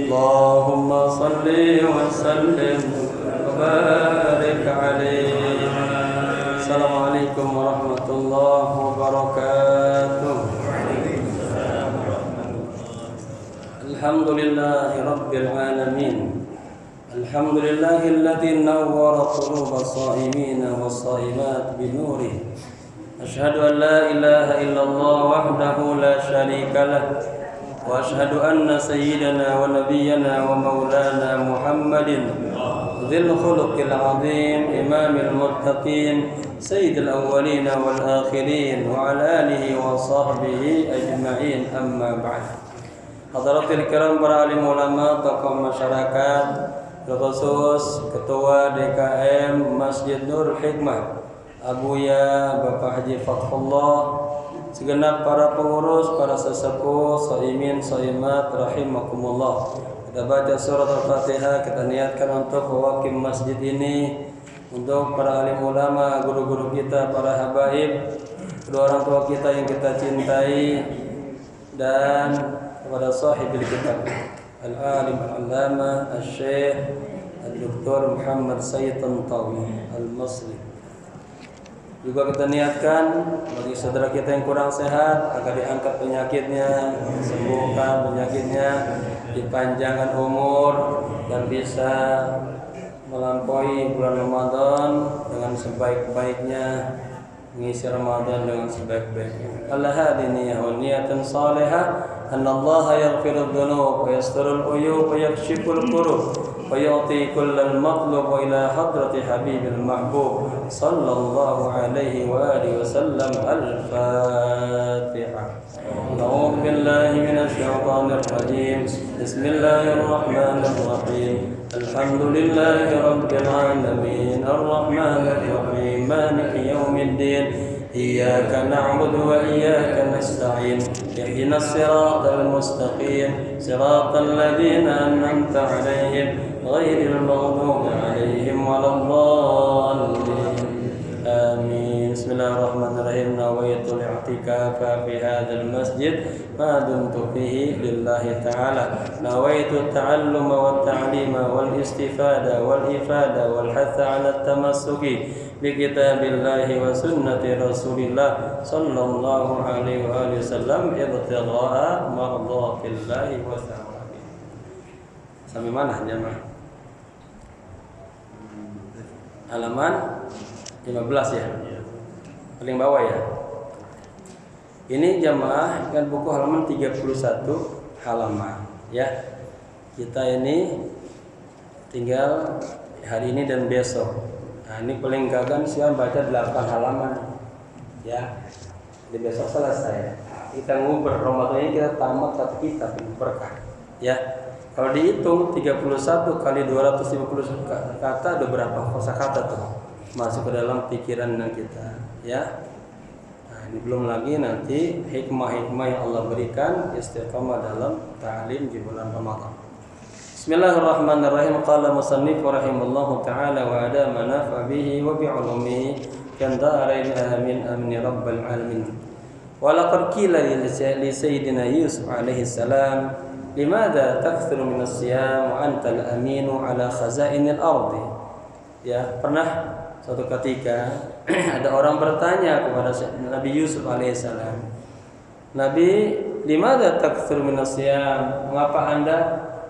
اللهم صل وسلم وبارك عليه. السلام عليكم ورحمة الله وبركاته. الحمد لله رب العالمين. الحمد لله الذي نور قلوب الصائمين والصائمات بنوره. أشهد أن لا إله إلا الله وحده لا شريك له، وأشهد أن سيدنا ونبينا ومولانا محمد ذي الخلق العظيم إمام المتقين سيد الأولين والآخرين وعلى آله وصحبه أجمعين. أما بعد. Hadirin kiram, para alim ulama, tokoh masyarakat, terkhusus Ketua DKM Masjid Nur Hikmah Abuya Bapak Haji Fathullah, segenap para pengurus, para sesepuh, shaimin, shaimat rahimakumullah. Kita baca surat Al-Fatihah, kita niatkan untuk mewakil masjid ini, untuk para alim ulama, guru-guru kita, para habaib, kedua orang tua kita yang kita cintai, dan kepada sahibil kitab Al-Alim Al-Allama Al-Syekh Al-Doktor Muhammad Sayyid Tantawi Al-Masri. Juga kita niatkan bagi saudara kita yang kurang sehat agar diangkat penyakitnya, sembuhkan penyakitnya, dipanjangkan umur, dan bisa melampaui bulan Ramadan dengan sebaik-baiknya, mengisi Ramadan dengan sebaik-baiknya. Allah hadini wa niyatan salihah. أن الله يغفر الذنوب ويستر العيوب ويكشف الكروب ويعطي كل المطلوب إلى حضرة حبيب المحبوب صلى الله عليه وآله وسلم. الفاتحة. أعوذ بالله من الشيطان الرجيم. بسم الله الرحمن الرحيم. الحمد لله رب العالمين الرحمن الرحيم مالك يوم الدين إياك نعبد وإياك نستعين اهدنا الصراط المستقيم صراط الذين أنعمت عليهم غير المغضوب عليهم ولا الضالين آمين. بسم الله الرحمن الرحيم. نويت الاعتكاف في هذا المسجد ما دمت فيه لله تعالى. نويت التعلم والتعليم والاستفادة والإفادة والحث على التمسك بكتاب الله وسنة رسول الله صلى الله عليه وآله وسلم ابتغاء مرضات الله وثوابه. Sampai mana jemaah? Halaman 15 ya. Paling bawah ya. Ini jemaah kan buku halaman 31 halaman ya. Kita ini tinggal hari ini dan besok. Nah, ini paling gagal siapa baca 8 halaman ya. Jadi besok selesai. Kita nguber Ramadan ini kita tamat satu kitab berkah ya. Kalau dihitung 31 kali 250 kata ada berapa kosakata tuh masuk ke dalam pikiran kita ya. Nah, ini belum lagi nanti hikmah-hikmah yang Allah berikan istiqamah dalam ta'lim di bulan Ramadan. Bismillahirrahmanirrahim. Qala musannif rahimallahu ta'ala wa adama nafa bihi wa bi'ulumihi kan darain amin amin rabbal alamin. Wa laqad qila li sayyidina Yusuf alaihi salam limadha takthiru min as-siyam wa anta al-aminu ala khazainil ardi. Ya, pernah suatu ketika ada orang bertanya kepada Nabi Yusuf alaihissalam, Nabi, limadha takthiru min as-siyam? Mengapa Anda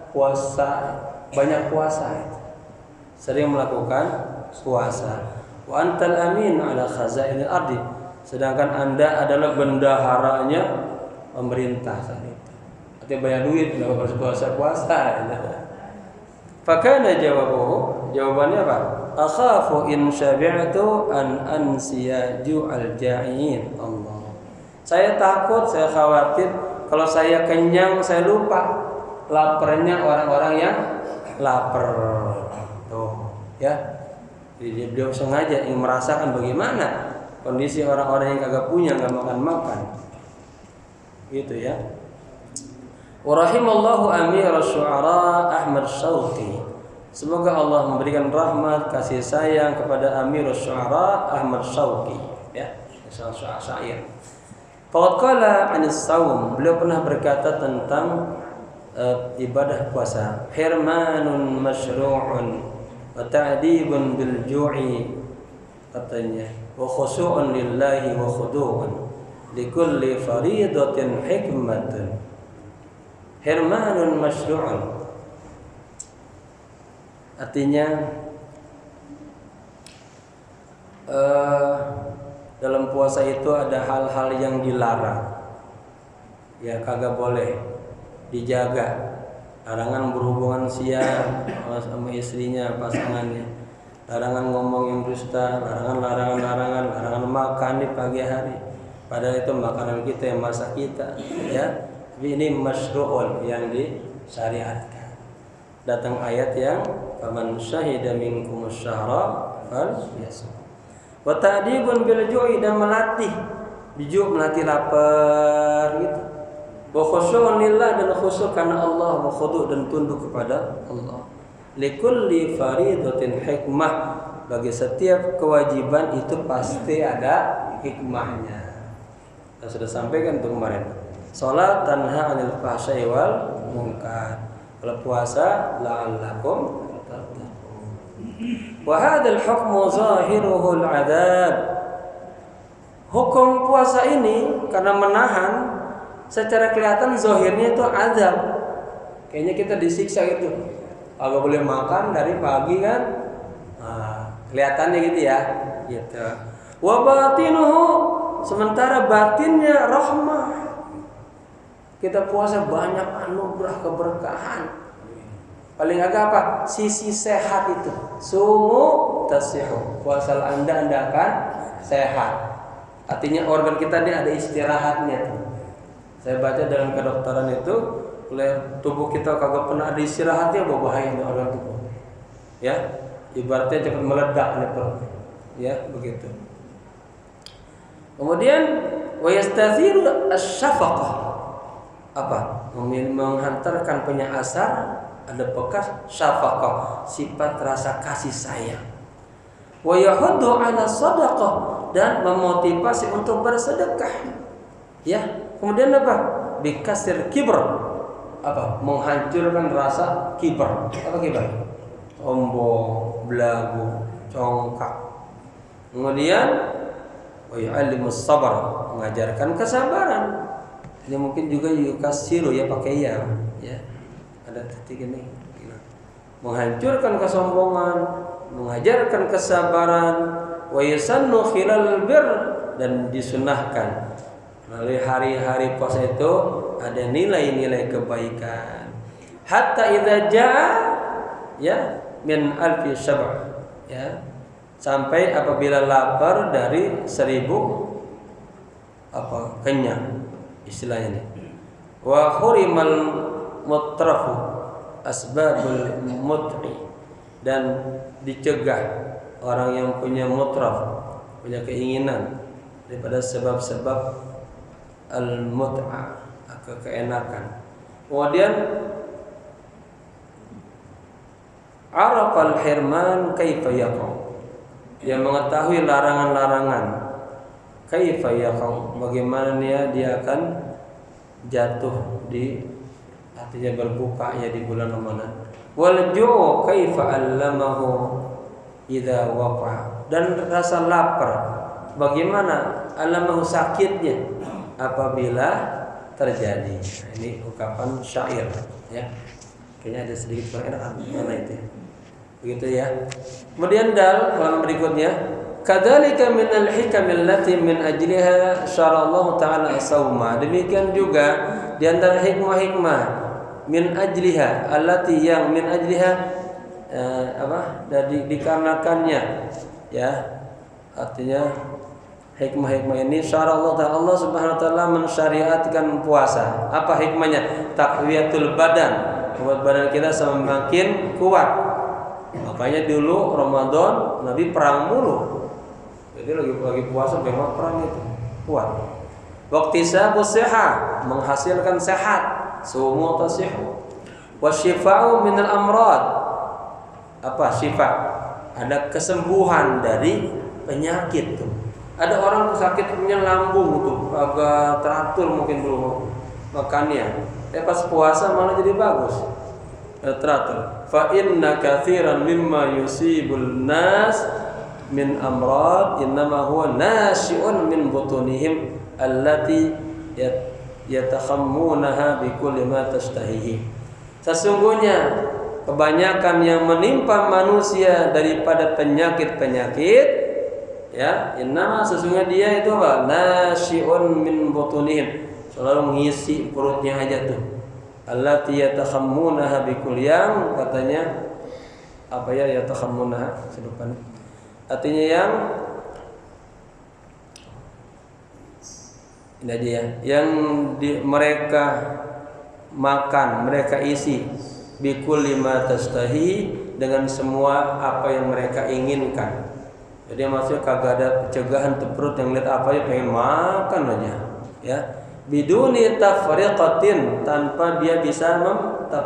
puasa, banyak puasa, sering melakukan puasa? Wa antal amin ala khazainil ardi, sedangkan Anda adalah bendaharanya pemerintah saat itu. Artinya banyak duit, kenapa harus puasa? Fakana jawabannya apa? Akhafu in syabi'tu an ansiya ju'al ja'in. Allah. Saya takut, saya khawatir kalau saya kenyang saya lupa laparnya orang-orang yang lapar. Tuh, ya. Jadi beliau sengaja ingin merasakan bagaimana kondisi orang-orang yang kagak punya, enggak makan-makan. Gitu ya. Wa rahimallahu amir asy-syu'ara Ahmad Syauqi. Semoga Allah memberikan rahmat kasih sayang kepada Amir asy-syu'ara Ahmad Syauqi ya, syair. Faqad qala 'anis shaum, beliau pernah berkata tentang ibadah puasa. Hirmanun masyru'un wa ta'dibun bil ju'i katanya, wa khusyu'un lillahi wa khudu'un likulli faridatin hikmatun. Hirmanun masyru'un artinya dalam puasa itu ada hal-hal yang dilarang, ya kagak boleh, dijaga. Larangan berhubungan siang sama istrinya, pasangannya. Larangan ngomong yang dusta, larangan makan di pagi hari. Padahal itu makanan kita yang masak kita, ya. Tapi ini masyru'un yang disyariatkan. Datang ayat yang faman syahida minkumus syahra falyasum. Wa ta'dibun bil ju'i, dan melatih biju, melatih lapar gitu. Wa khusyu'un lillah, dan khusyuk karena Allah, wa khudu', dan tunduk kepada Allah. Likulli faridatin hikmah, bagi setiap kewajiban itu pasti ada hikmahnya. Kita sudah sampaikan itu kemarin. Salat tanha 'anil fahsya'i wal munkar. Kalau puasa la'allakum tattaqun. Wa hadzal hukmu zahiruhu al-'adzab. Hukum puasa ini karena menahan, secara kelihatan zahirnya itu azab. Kayaknya kita disiksa gitu. Agak boleh makan dari pagi kan? Kelihatannya gitu ya. Gitu. Wa batinuhu, sementara batinnya rahmah. Kita puasa banyak anugerah keberkahan. Paling agak apa? Sisi sehat itu. Sumu tasihu. Puasa Anda akan sehat. Artinya organ kita ini ada istirahatnya tuh. Saya baca dalam kedokteran itu, oleh tubuh kita kagak pernah ada istirahatnya, berbahaya untuk organ tubuh. Ya, ibaratnya cepat meledak nih perut. Ya, begitu. Kemudian wa yastathiru asy-syafaqah. Apa? Menghantarkan penyasar, ada bekas syafaqah, sifat rasa kasih sayang. Wa yahuddu 'ala shadaqah, dan memotivasi untuk bersedekah. Ya, kemudian apa? Bikasir kibr. Apa? Menghancurkan rasa kibr. Apa kibr? Sombong, belagu, congkak. Kemudian wa yu'allimus sabar, mengajarkan kesabaran. Ini mungkin juga yukasiru, ya pakai ya, ada titik ini. Menghancurkan kesombongan, mengajarkan kesabaran, wa yusannu khilal bir, dan disunahkan melalui hari-hari puasa itu ada nilai-nilai kebaikan. Hatta idza jaa, ya, min alfi syab', ya, sampai apabila lapar dari 1000 kenyang, istilahnya ini. Wa hurimal mutrafu asbabul mut'i, dan dicegah orang yang punya mutraf, punya keinginan, daripada sebab-sebab al-mut'ah, keenakan. Kemudian arafal hirman kaifa yaqau, dia mengetahui larangan-larangan. Kaifa yaqau, bagaimana dia akan jatuh di, artinya berbuka ya di bulan Ramadan. Wal ju' kaifa allamahu idza waqa, dan rasa lapar bagaimana allamahu sakitnya apabila terjadi. Nah, ini ungkapan syair, ya. Kayaknya ada sedikit perkiraan mana itu. Begitu ya. Kemudian halaman berikutnya, kadzalika minal hikamil lati min ajliha syarallahu ta'ala as-sauma. Demikian juga di antara hikmah-hikmah min ajliha, allati yang min ajliha dikarenakannya, ya. Artinya hikmah-hikmah ini syarallahu ta'ala, Allah Subhanahu wa taala mensyariatkan puasa. Apa hikmahnya? Taqwiyatul badan, buat badan kita semakin kuat. Makanya dulu Ramadan Nabi perang mulu. Jadi lagi puasa memang perang itu kuat. Waqtisabu sihah, menghasilkan sehat, sumu tasihu. Wasyifa'u minal amrad. Apa syifa? Ada kesembuhan dari penyakit tuh. Ada orang sakit punya lambung tuh, agak teratur mungkin dulu makannya. Pas puasa malah jadi bagus. Teratur. Fa inna katsiran mimma yusibul nas min amrad innama huwa nashi'un min butunihim allati yatakhammunaha bi kulli ma tashtahihi. Sesungguhnya kebanyakan yang menimpa manusia daripada penyakit-penyakit, ya, innama sesungguhnya dia itu apa? Nashi'un min butunihim, selalu mengisi perutnya aja tuh. Allati yatakhammunaha bikul, yang katanya apa ya, yatakhammunaha sedepan, artinya yang ini aja ya, yang mereka makan, mereka isi bikul lima tastahi, dengan semua apa yang mereka inginkan. Jadi maksudnya kagak ada pencegahan tuh perut yang lihat apa ya pengen makan aja, ya. Biduni tafriqatin, tanpa dia bisa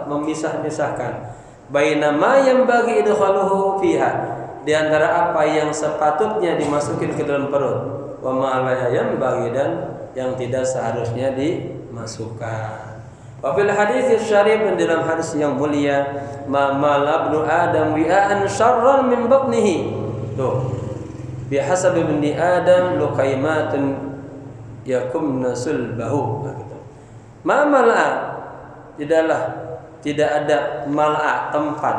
memisah-misahkan. Bainama yang bagi idkhaluhu fiha, di antara apa yang sepatutnya dimasukin ke dalam perut, wa ma la yang bagi, dan yang tidak seharusnya dimasukkan. Wa fil hadits syarif, dalam hadis yang mulia, ma malabnu adam wi'an syarran min batnihi. Tuh. Bihasab ibni adam luqaimatun yakumna sulbahu, gitu. Ma mal'a, tidak ada mal'a, tempat,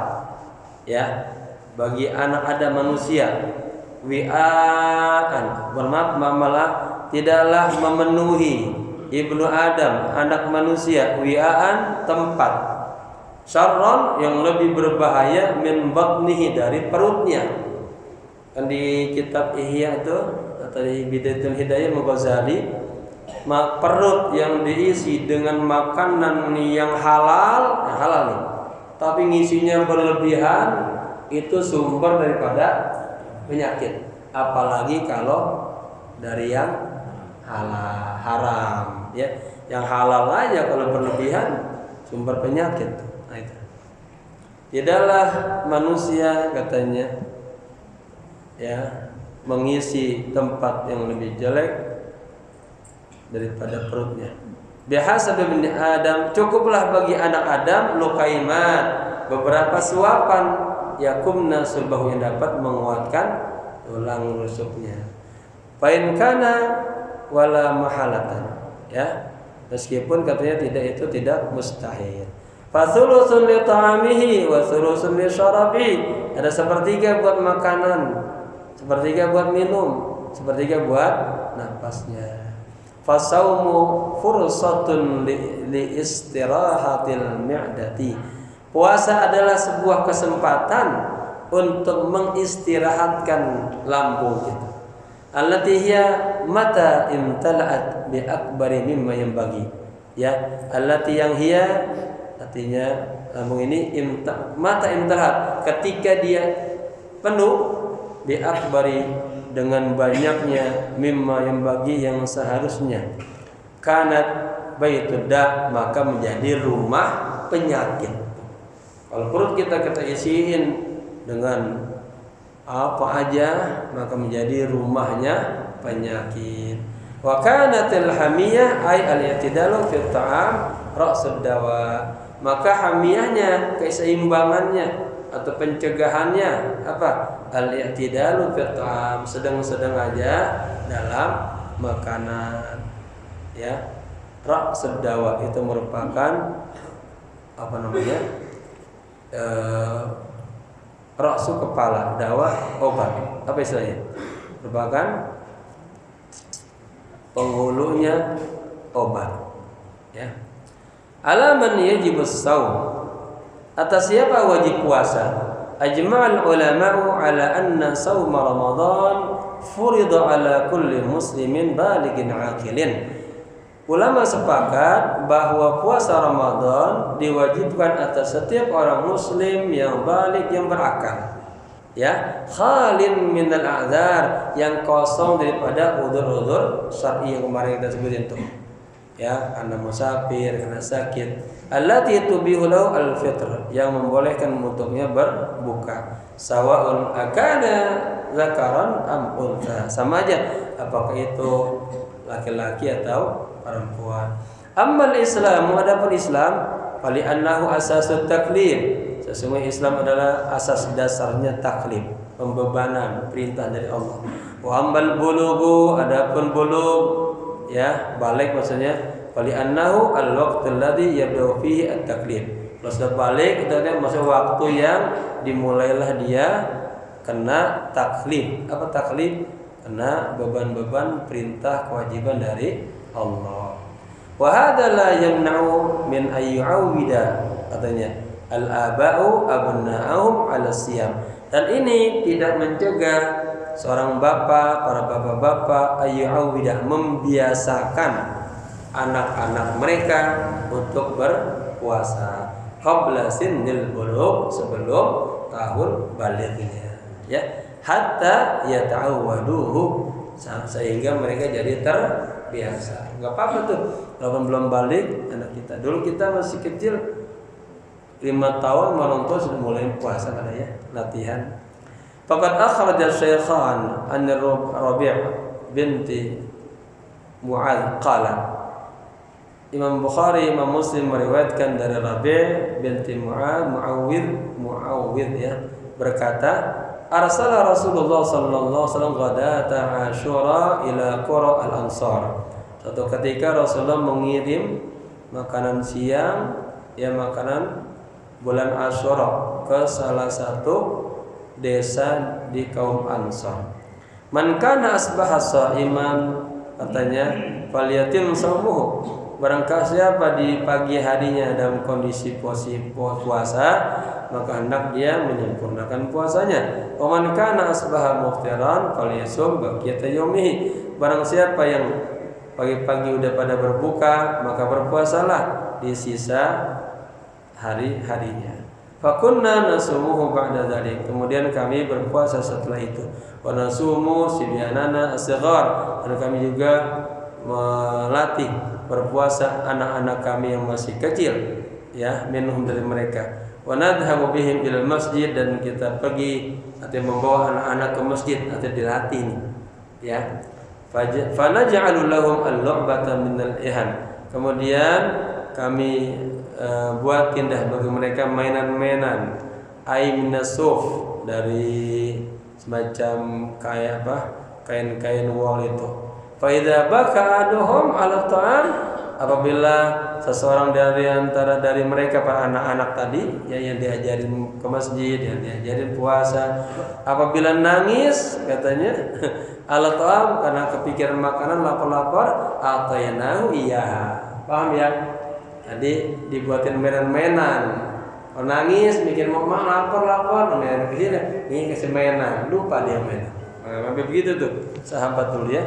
ya, bagi anak ada manusia, wi'an, bermaaf, ma mal'a, tidaklah memenuhi ibnu adam, anak manusia, wi'an, tempat, syarran, yang lebih berbahaya, min batnihi, dari perutnya. Kan di kitab Ihya itu atau di Bidayatul Hidayah Al-Ghazali, perut yang diisi dengan makanan yang halal, nih, tapi ngisinya berlebihan, itu sumber daripada penyakit. Apalagi kalau dari yang haram, ya. Yang halal aja kalau berlebihan sumber penyakit. Nah, itu. Tidaklah manusia, katanya, ya, mengisi tempat yang lebih jelek daripada perutnya. Bihasab ibni adam, cukuplah bagi anak Adam, luqaimat, beberapa suapan, yakumna sulbahu, yang dapat menguatkan tulang rusuknya. Fa in kana wala mahalatan, ya, meskipun katanya itu tidak mustahil. Fa thuluthun li ta'amihi wa thuluthun li syarabihi, ada sepertiga buat makanan, sepertiga buat minum, sepertiga buat napasnya. Fasaumu fursatun li istirahatil mi'dati, puasa adalah sebuah kesempatan untuk mengistirahatkan lambung kita. Allati hiya mata imtala'at bi akbari mimma yanbaghi, ya, allati yang hiya, artinya lambung ini mata imtala'at, ketika dia penuh, bi akbari, dengan banyaknya, mimma yang bagi, yang seharusnya, kanat baitud da, maka menjadi rumah penyakit. Kalau perut kita isiin dengan apa aja, maka menjadi rumahnya penyakit. Wa kanatil hamiyah ay al-i'tidalu fi ta'am ra'sud dawa, maka hamiyahnya, keseimbangannya atau pencegahannya apa? Al-i'tidalu fi ta'am, sedang-sedang aja dalam makanan, ya. Ra'sud dawa itu merupakan apa namanya? Ra'su kepala, dawa obat. Apa istilahnya? Merupakan penghulunya obat, ya. Alaman yajibus shaum, atas siapa wajib puasa? Ajma'al ulama'u ala anna shauma Ramadan furida ala kulli muslimin balighin aqilin. Ulama sepakat bahwa puasa Ramadan diwajibkan atas setiap orang muslim yang baligh, yang berakal, ya, khalin minal a'dzar, yang kosong daripada udzur-udzur syar'i yang kemarin kita sebutin tuh, ya, karena musafir, karena sakit, allati tubihu lahu al-fitr, yang membolehkan untuknya berbuka, sawaun akana zakaran am untha, sama aja apakah itu laki-laki atau perempuan. Ammal Islamu, adapun Islam, fali annahu asasut taklif. Sesungguhnya Islam adalah asas dasarnya taklif, pembebanan, perintah dari Allah. Wa ammal bulughu, adapun bulugh, ya, balik maksudnya, fali annahu al-waqtul ladzi yabda'u fihi at-taklif. Kalau sudah balik itu artinya maksud waktu yang dimulailah dia kena taklif. Apa taklif? Kena beban-beban perintah kewajiban dari Allah. Wa hadza la yamna'u min ayyu'awida, katanya al-aba'u abna'ahum 'ala siyam. Dan ini tidak mencegah seorang bapak, para bapak-bapak ayyu'awida, membiasakan anak-anak mereka untuk berpuasa qabla sinnil bulugh, sebelum tahun balighnya, ya, hatta yata'awwaduhu, sehingga mereka jadi terbiasa. Enggak apa-apa tuh kalau belum balik anak kita. Dulu kita masih kecil 5 tahun orang tua sudah mulai puasa katanya, latihan. Faqad akhraja Syaikhan an Rabi' binti Mu'adz qala, Imam Bukhari, Imam Muslim meriwayatkan dari Rabi' binti Muawwidh ya, berkata, arsala Rasulullah sallallahu alaihi wasallam ghadata Asyura ila qura al-Ansar. Suatu ketika Rasulullah mengirim makanan siang, ya, makanan bulan Asyura ke salah satu desa di kaum Ansar. Man kana asbaha sha'iman, katanya, falyatim shaumuhu. Barangkali siapa di pagi harinya dalam kondisi puasa, maka hendak dia menyempurnakan puasanya. Wa man kana asbaha muftiran falyasum baqiyata yaumihi. Barang siapa yang pagi-pagi udah pada berbuka, maka berpuasalah di sisa hari-harinya. Fakunna nasumuhu ba'da dzalik. Kemudian kami berpuasa setelah itu. Wa nasumu sibyanana as-sighar. Dan kami juga melatih berpuasa anak-anak kami yang masih kecil, ya, minhum dari mereka. Wa nadhhabu bihim ilal masjid, dan kita pergi atau membawa anak-anak ke masjid atau dilatih nih, ya. Fa naj'alu lahum al-lu'bata minal ihan. Kemudian kami buat indah bagi mereka mainan-mainan ay minasuf, dari semacam kayak apa, kain-kain wol itu. Fa idza baka aduhum 'ala ta'am, apabila seseorang dari antara dari mereka para anak-anak tadi, ya, yang diajarin ke masjid, yang diajarin puasa, apabila nangis, katanya, 'ala ta'am, karena kepikiran makanan, lapar-lapar, ataynahu iya. Paham ya? Tadi dibuatin mainan-mainan. Kalau nangis mikir mama lapar, mainan ke sini, ini kasih mainan, lupa dia mainan. Sampai begitu tuh sahabat dulu, ya.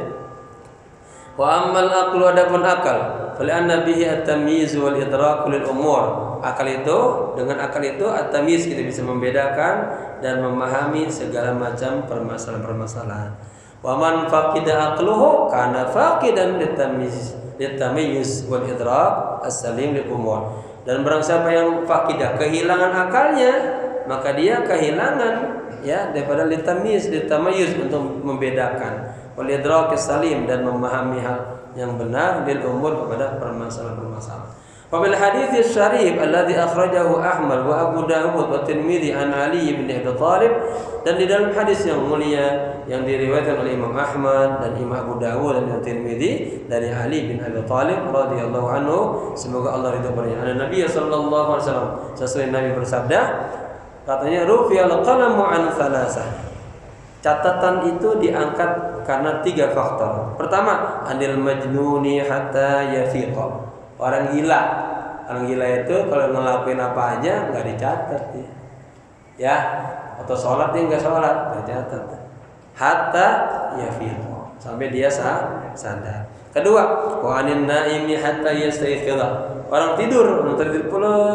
Wa ammal aqlu, adapun akal, fal anna bihi at-tamyiz wal idrak lil umur. Akal itu, dengan akal itu at-tamyiz, kita bisa membedakan dan memahami segala macam permasalahan-permasalahan. Wa man faqida aqluhu kana faqidan lit-tamyiz wal idrak as-salim lil umur. Dan barang siapa yang faqidah, kehilangan akalnya, maka dia kehilangan, ya, daripada lit-tamyiz untuk membedakan, wal idrak as-salim, dan memahami hal yang benar lil umur, kepada permasalahan-permasalahan. Wa bil hadits syarif alladzi akhrajahu Ahmad wa Abu Dawud wa Tirmidzi an Ali bin Abi Thalib, dan di dalam hadis yang mulia yang diriwayatkan oleh Imam Ahmad dan Imam Abu Dawud dan Tirmidzi dari Ali bin Abi Thalib radhiyallahu anhu, semoga Allah ridha padanya. Nabi sallallahu alaihi wasallam, sesuai Nabi bersabda, katanya, rufi'al qalamu an thalathah. Catatan itu diangkat karena 3 faktor. Pertama, anil majnuni hatta yafiqa. Orang gila. Orang gila itu kalau ngelakuin apa aja nggak dicatat, ya. Ya, atau sholat dia nggak sholat, nggak dicatat. Hatta yafiqa, sampai dia sadar. Kedua, wa anin naimi hatta yastayqiza. Orang tidur, pula